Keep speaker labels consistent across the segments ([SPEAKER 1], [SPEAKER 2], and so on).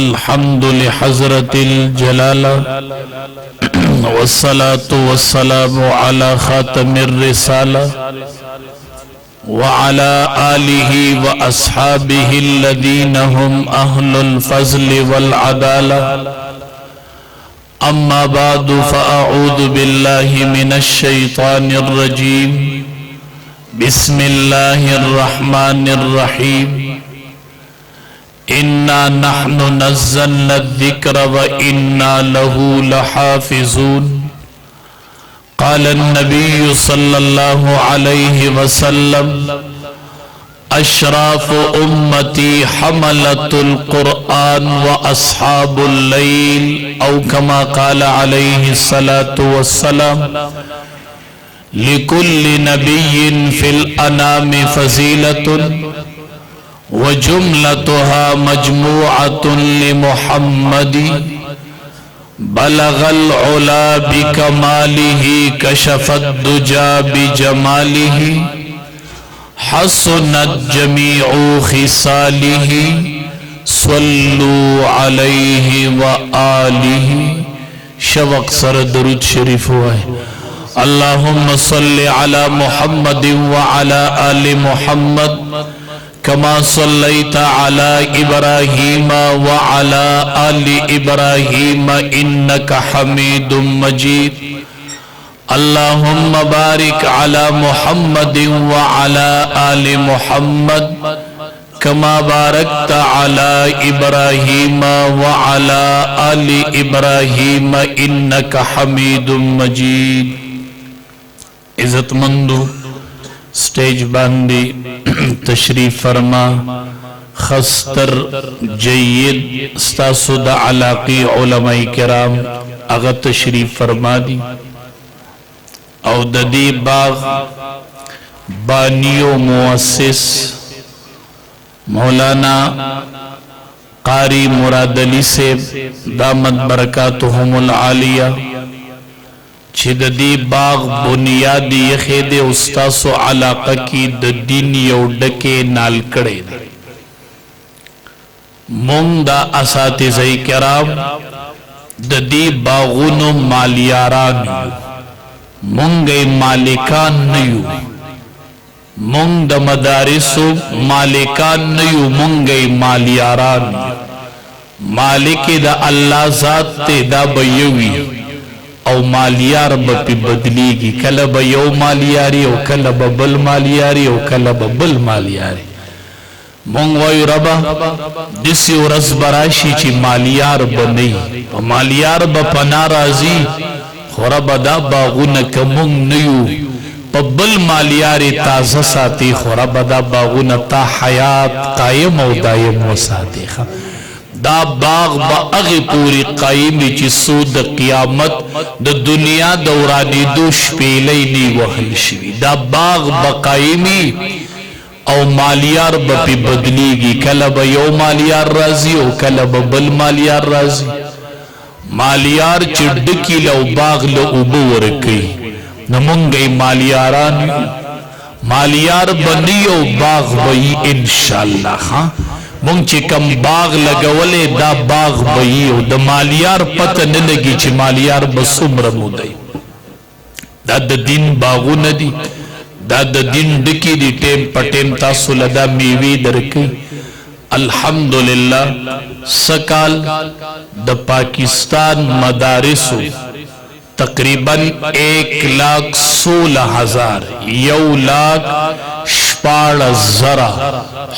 [SPEAKER 1] अल्हम्दुलिल्लाह हज़रतिल जलाला वस्सलातु वस्सलामु अला खातमिर रिसाला व अला आलिहि व अस्हाबिहि अल्लज़ीना हुम अहलुल फ़ज़्ल वल अदाला। अम्मा बादु फ़अऊज़ु बिल्लाहि मिनश शैतानिर रजीम। बिस्मिल्लाहिर रहमानिर रहीम। इन्ना नहनु नज़्ज़लना ज़िक्र व इन्ना लहू लहाफ़िज़ून। क़ाल नबी सल्लल्लाहु अलैहि वसल्लम अशराफ़ उम्मती हमलतुल क़ुरआन व अस्हाबुल लैल औ कमा क़ाल अलैहि सलातु वस्सलाम। लिकुल्लि नबिय्यिन फ़िल अनामि फ़ज़ीलतुन व जुमलतुहा मजमूअतुन लिमुहम्मदी बलगल उला बिकमालिही कशफत दुजा बिजमालिही हसनत जमीउ खिसालिही सल्लु अलैहि व आलिही। शवक सर दरूद शरीफ हुआ है। अल्लाहुम्मा सल्लि अला मुहम्मद व अला आलि मुहम्मद कमा सल्लैता अला इब्राहीम व अला आलि इब्राहीम इन्नका हमीदुम मजीद। अल्लाहुम्मा बारिक अला मुहम्मद व अला आलि मुहम्मद कमा बारकता अला इब्राहीम व अला आलि इब्राहीम इन्नका हमीदुम मजीद। इज्जतमंदो स्टेज बांदी तशरीफ फरमा। खस्तर जय्यद स्तासुद अलाक़ी उलमाए किराम अगा तशरीफ फरमा दी। और ददी बाग बानियो मुअस्सिस मौलाना कारी मुराद अली से दामत बरकातुहुमुल आलिया छिददी बाग बुनियादी यखेद उस्तासो अलाक़ा की दीन यौडके नालकड़े मुंदा असातिज़े किराम ददी बागुनो मालियारान मुंगे मालिकान नयू मुंग द मदारिसो मालिकान नयू मुंगे मालियारान मालिक दा अल्लाह ज़ात ते दा बयवी और मालियार बपी बदलीगी। कल बयो मालियारी और कल बबल मालियारी और कल बबल मालियारी मंगवायु रबा दिसी और रसबराशी ची मालियार बनी और मालियार बपना राजी खुरबदा बागुन कमुंग नयू बबल मालियारी ताज़ा साथी खुरबदा बागुन ता हयात कायम और दायम हो साथी खा दा बाग बागी पूरी कायमी ची सूद क़ियामत द दुनिया दौरानी दुश पेलैनी वहल शवी दा बाग बकायमी और मालियार बपी बदलीगी। कल बयो मालियार राजी और कल बबल मालियार राजी मालियार चिड़की लो बाग लो उबोर कई नमुंगई मालियारान मालियार बनियो बाग वही इंशाअल्लाह। हाँ मुंची कम बाग लगवले दा बाग बहियो द मालियार पत न लगी ची मालियार बसुमर मुदई दा द दिन बागु नदी दा द दिन डकी दी टेम पटेम तासु लदा मीवी दरकी। अल्हम्दुलिल्लाह सकाल द पाकिस्तान मदारिसो तकरीबन 1,16,000 यौ लाख 16,000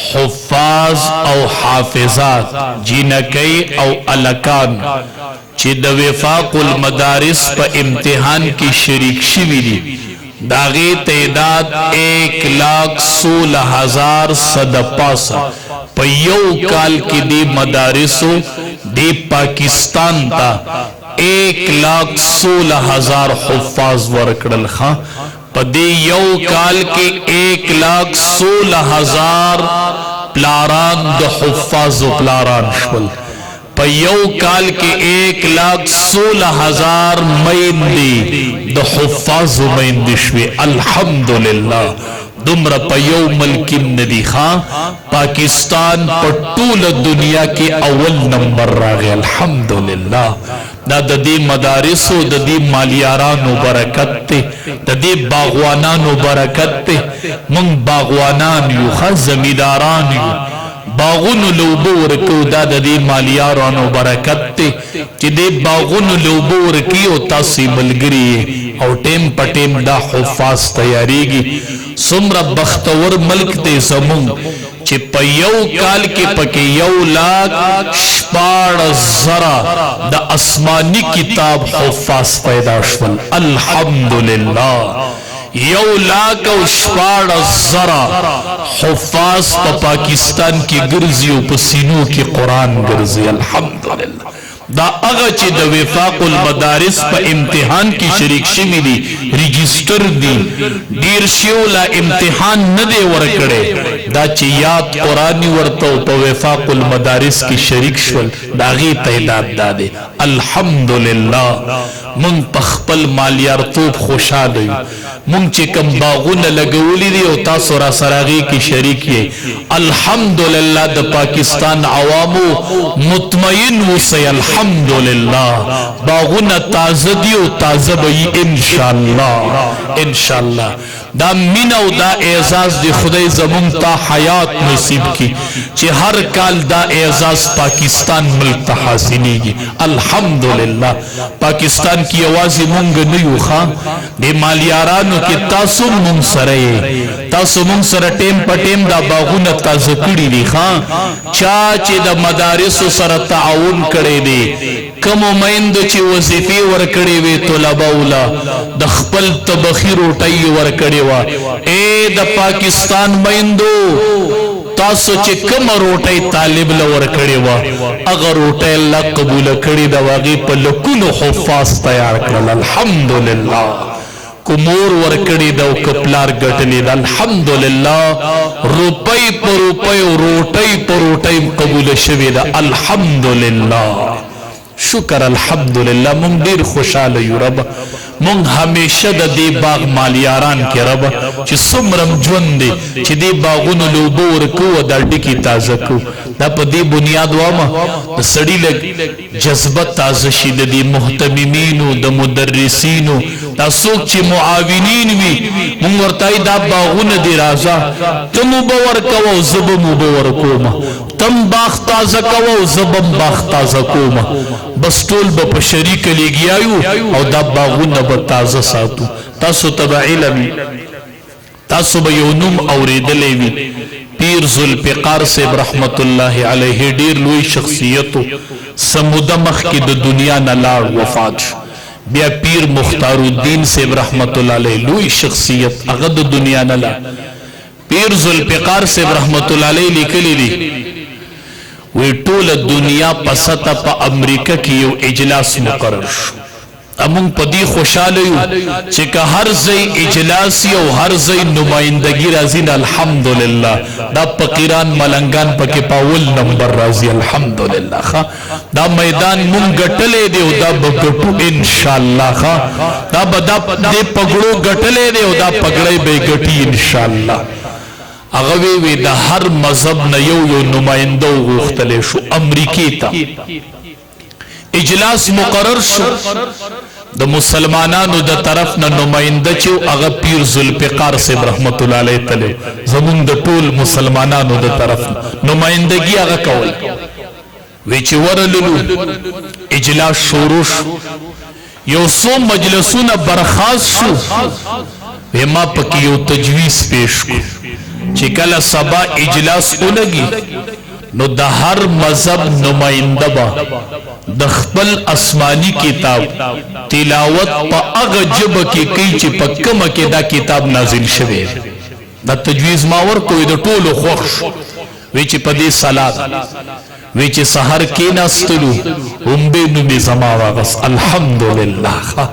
[SPEAKER 1] हुफ़ाज और हाफिजात जिनकई और अलकान चिद वफाकुल मदारिस पर इम्तिहान की शरीक शिविरी दागे तैदाद 1,16,000 सदपासा पयो काल की दी मदारिसो दी पाकिस्तान ता 1,16,000 हुफ़ाज वर्कडल खां पदे यौ काल के 1,16,000 प्लारान द हुफ़ाज प्लारान शुल पयो काल के 1,16,000 मैंदी द हुफ़ाज मैंदिशवे। अल्हम्दुलिल्लाह दुमरा په یو ملک ندی خان پاکستان په ټوله دنیا کې اول نمبر راغی الحمدلله دا د دې مدارسو د دې مالیارانو برکت ته د دې باغوانانو برکت ته مونږ باغوانان یو خو زمیداران یو باغونو لوبو ورکو دا د دې مالیارانو برکت ته چې دې باغونو لوبو ورکی او تاسو ملګری او ټیم په ټیم دا حفاظ تیاریږي څومره بختور ملک ته زمون چې په یو کال کې پکې 1,14,000 د آسمانی کتاب حفاظ پیدا شول الحمدلله 1,14,000 حفاظ په پاکستان کې ګرځي او په سینو کې قرآن ګرځي الحمدلله دا هغه چې د وفاق المدارس په امتحان کې شریک شوي دي رجسٹر دي ډیر شیو لا امتحان نه دی ورکړي دا چې یاد قرآن ورته په وفاق المدارس کې شریک شول دا غي تعداد ده الحمدلله مون په خپل مالیارتوب خوشاله یو مونږ چې کوم باغونه لګولې دي او تاسو را سره غي کې شریک یې الحمدلله د پاکستان عوامو مطمئن وسی الحمدلله باغونه تازه دي او تازه به ان شاء الله دا مین او دا اعزاز دی خدای زمون ته حیات نصیب کی چې هر کال دا اعزاز پاکستان ملک ته حاصلېږي الحمدلله پاکستان کی आवाज مونږ نه یو خان د مالیارانو کې تاسو مونږ سره ټیم په ټیم دا باغونه تازه کړي دي خان چا چې د مدارسو سره تعاون کړي دي کوم میندو چې وظیفې ورکړي وي طلبه ولا د خپل طبخي روټۍ ورکړي وا اے د پاکستان میندو تاسو چې کوم روټۍ طالب لور کړي وا اگر روټۍ الله قبول کړي دا واغي په لکونو حفاظ تیار کړل الحمدلله کومور ورکړي دا کپلار ګټلې دا الحمدلله روپۍ په روپۍ روټۍ په روټۍ قبول شوي دا الحمدلله شکر الحمدلله مونږ ډیر خوشاله یو رب مونږ همیشه د دې باغ مالیاران کې رب چې څومره ژوند دی چې دې باغونو لوبو ورکو دا ډکی تازه کو دا په دې بنیاد وامه د سړی لګ جذبه تازه شي د دې محتممینو د مدرسینو دا څوک چې معاونین وي مونږ ورته دا باغونه دی راځه تم باور کوو زبم باور کوم تم باغ تازه کوو زبم باغ تازه کوم بس ټول به په شریک لګیایو او دا باغونه به تازه ساتو تاسو تبع علم تاسو به یو نوم اوریدلې وي پیر ذوالفقار صاحب رحمت الله علیه ډیر لوی شخصیتو سموده مخ کې د دنیا نه لاړ وفات شو بیا پیر مختار الدین صاحب رحمت الله علیه لوی شخصیت هغه د دنیا نه لاړ پیر ذوالفقار صاحب رحمت الله علیه لیکلی دي وی ټول دنیا په سطح په امریکا کې یو اجلاس مقرر شو امون په دې خوشاله یو چې که هر ځای اجلاس یو هر ځای نمائندګي راځي الحمدلله دا فقیران ملنګان پکې پاول نمبر راځي الحمدلله دا میدان مونږ ګټلې دی او دا بګټو ان شاء الله دا دې پګړو ګټلې دی او دا پګړې به ګټي ان شاء الله هغه وی د هر مذهب نه یو نمائنده غوښتل شو امریکای ته اجلاس مقرر شو د مسلمانانو د طرف نه نمائنده چې هغه پیر ذوالفقار صاحب رحمت الله علیه تعالی زمون د ټول مسلمانانو د طرف نمائندګي هغه کول وی چې ورللو اجلاس شروع شو یو څو مجلسونه برخاست شو ما پکې یو تجویز پیش کو چې کله سبا اجلاس ولګي نو د هر مذهب نمائنده با د خپل آسمانی کتاب تلاوت په هغه ژبه کې کوي چې په کومه کې دا کتاب نازل شوی دا تجویز ما ورکوي د ټولو خوښ وی چې په دې صلات وی چې سحر کې ناستلو هم به نو می زما واغس الحمدلله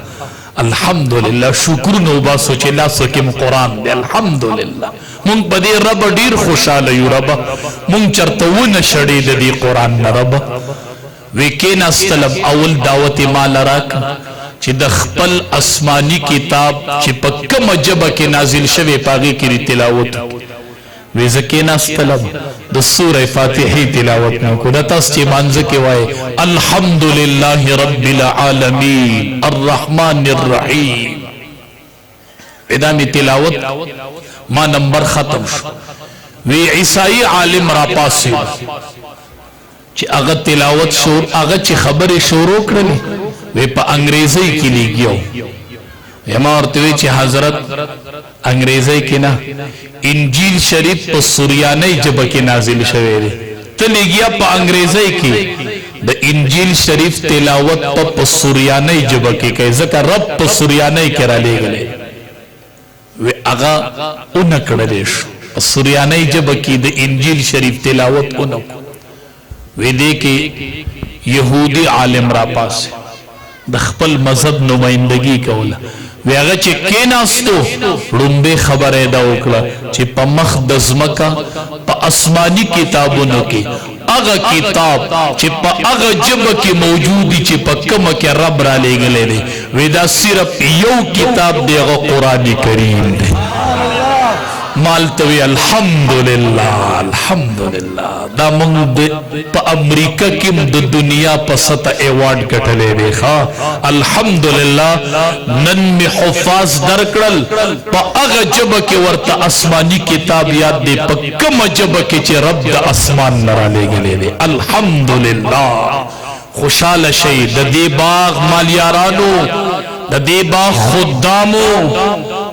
[SPEAKER 1] الحمدلله شکر نو باسو چې لاس کې قرآن دی الحمدلله مونږ په دې رب ډیر خوشاله یو رب مونږ چرته ونه شړې د دې قرآن نه رب وی کې ناستلم اول دعوت مال راک چې د خپل آسمانی کتاب چې په کومه ژبه کې نازل شوی پاغي کې تلاوت وې زکه ناستلم د سوره فاتحه تلاوت نو کو د تاسو چې مانځ کې وای الحمدلله رب العالمین الرحمن الرحیم ادا می تلاوت ما نمبر ختم شو وی عیسائی عالم را پاسې چې هغه تلاوت شور هغه چې خبره شروع کړلې وی په انګریزي کې لیکيو یما ورته وی چې حضرت انګریزي کې نه انجیل شریف په سوریاني ژبه کې نازل شوی دی ته لیکیا په انګریزي کې د انجیل شریف تلاوت په سوریاني ژبه کې کوي ځکه رب په سوریاني کې را لېږلی وی هغه اون کړلې شو سوریاني ژبه کې د انجیل شریف تلاوت اونو وی دې کې يهودي عالم را پاس د خپل مذهب نمائندگی کوله وی هغه چې کیناستو لومبه خبره دا وکړه چې په مخ د ځمکه په آسماني کتابونو کې هغه کتاب چې په هغه ژبه کې موجود دي چې په کومه کې رب را لېږلی دی وی دا صرف یو کتاب دی هغه قرآن کریم دی مالتوی الحمدللہ الحمدللہ دا منگ پا امریکہ کم دا دنیا پا سطح ایوارڈ کٹھلے دیکھا الحمدللہ نن میں حفاظ درکڑل پا اغا جبہ کے ورطا اسمانی کتاب یاد دے پا کم جبہ کے چے رب دا اسمان نرا لے گلے دے الحمدللہ خوشحال شئی دا دی باغ مالیارانو دا دی باغ خدامو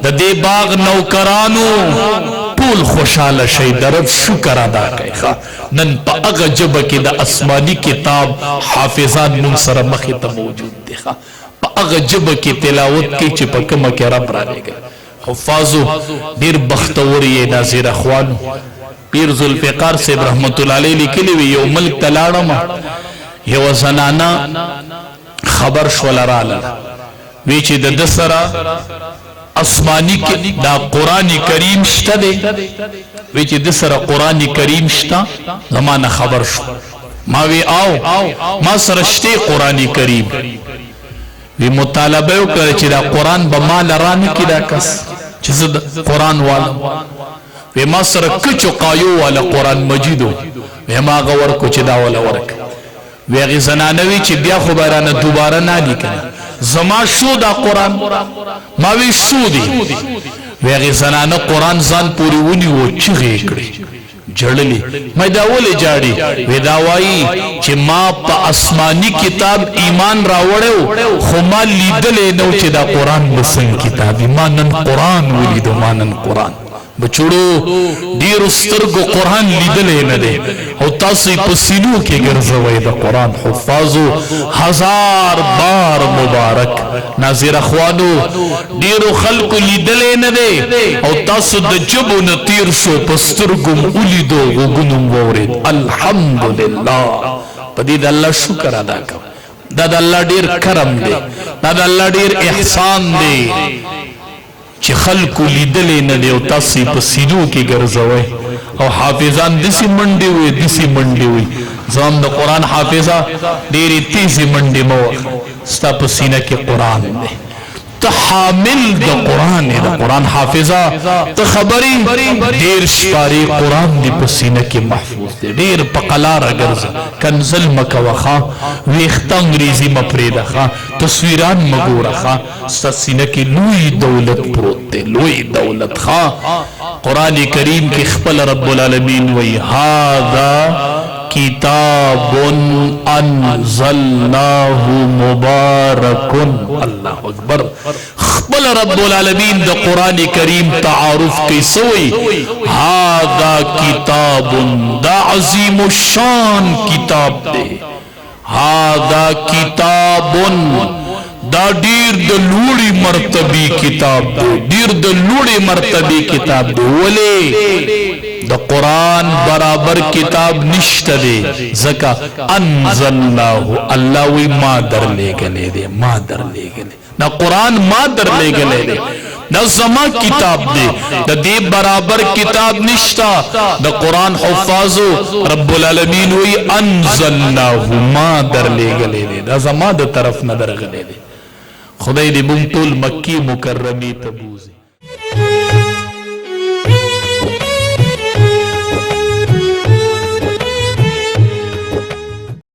[SPEAKER 1] دا دی باغ نوکرانو پول خوشحال شئی دا رب شکر ادا کئی نن پا اغا جبہ کی دا اسمانی کتاب حافظان منصر مخیط موجود دی پا اغا جبہ کی تلاوت کی چی پا کم کی رب را لے گئے حفاظو دیر بختوری ناظر اخوانو پیر ذوالفقار سے رحمت اللہ علیہ لکلی وی یو ملک تلاڑما یو زنانا خبر شولرالا ویچی دا دسرا اسمانی دا قرآن کریم شتا دے ویچی دسرا قرآن کریم شتا زمانہ خبر شو ما وی آو ما سرشتے قرآن کریم وی مطالبہ کرے چی دا قرآن با ما لرانی کی دا کس چیز دا قرآن والا وی ما سر کچو قایو والا قرآن مجیدو وی ما غور کو چی دا والا ورک وی اغی زنانوی چی بیا خبرانا دوبارہ نالی کنا زما شو دا قرآن ماوی شو دی وی اغی زنانا قرآن زان پوری ونی وہ چغی اکڑی جڑلی میں داولی جاڑی وی داوائی چی ما پا اسمانی کتاب ایمان راوڑے خو ما لیدلے نو چی دا قرآن بسن کتابی مانن قرآن ولیدو مانن قرآن بچوڑو دیر استرگو قرآن لیدلے ندے او تاسی پسینو کے گرزوئی دا قرآن حفاظو ہزار بار مبارک ناظر اخوانو دیرو خلقو لیدلے ندے او تاسو دا جبو نتیر شو پسترگم اولیدو غگنم وورد الحمدللہ پدید اللہ شکر ادا کر دا اللہ دیر کرم دے دا اللہ دیر احسان دے چی خلقو لیدلے ندے او تاسی پسینو کی گرزوئی او حافظان دسی منڈی ہوئی زمان دا قرآن حافظہ دیری تیزی منڈی موقع ستا پسینہ کی قرآن دے تحامل دا قرآن حافظہ تخبری دیر شپاری قرآن دی پسینہ کی محفوظ دے دیر پقلار اگرز کنزل مکوخا ویختا انگریزی مپریدہ خواہ تصویران مگورہ خواہ سینہ کی لوئی دولت پروت دے لوئی دولت خواہ قرآن کریم کی خپل رب العالمین وی هذا کتاب انزلناه مبارک اللہ اکبر خپل رب العالمین دا قرآن کریم تعارف کی سوئی هذا کتاب دا عظیم الشان کتاب دے هذا کتاب دا دیر دا لوڑی مرتبی کتاب دے دیر دا لوڑی مرتبی کتاب دے ولی دا قرآن برابر کتاب نشت دے زکا انزلناہو اللہ وی ما در لے گلے دے ما در لے گلے نا قرآن ما در لے گلے دے نا زما کتاب دے دا دی برابر کتاب نشتا دا قرآن حفاظو رب العالمین وی انزلناہو ما در لے گلے دے دا زما دا طرف ندر گلے دے خدای دې مونږ ټول مکی مکرمه ته بوزي.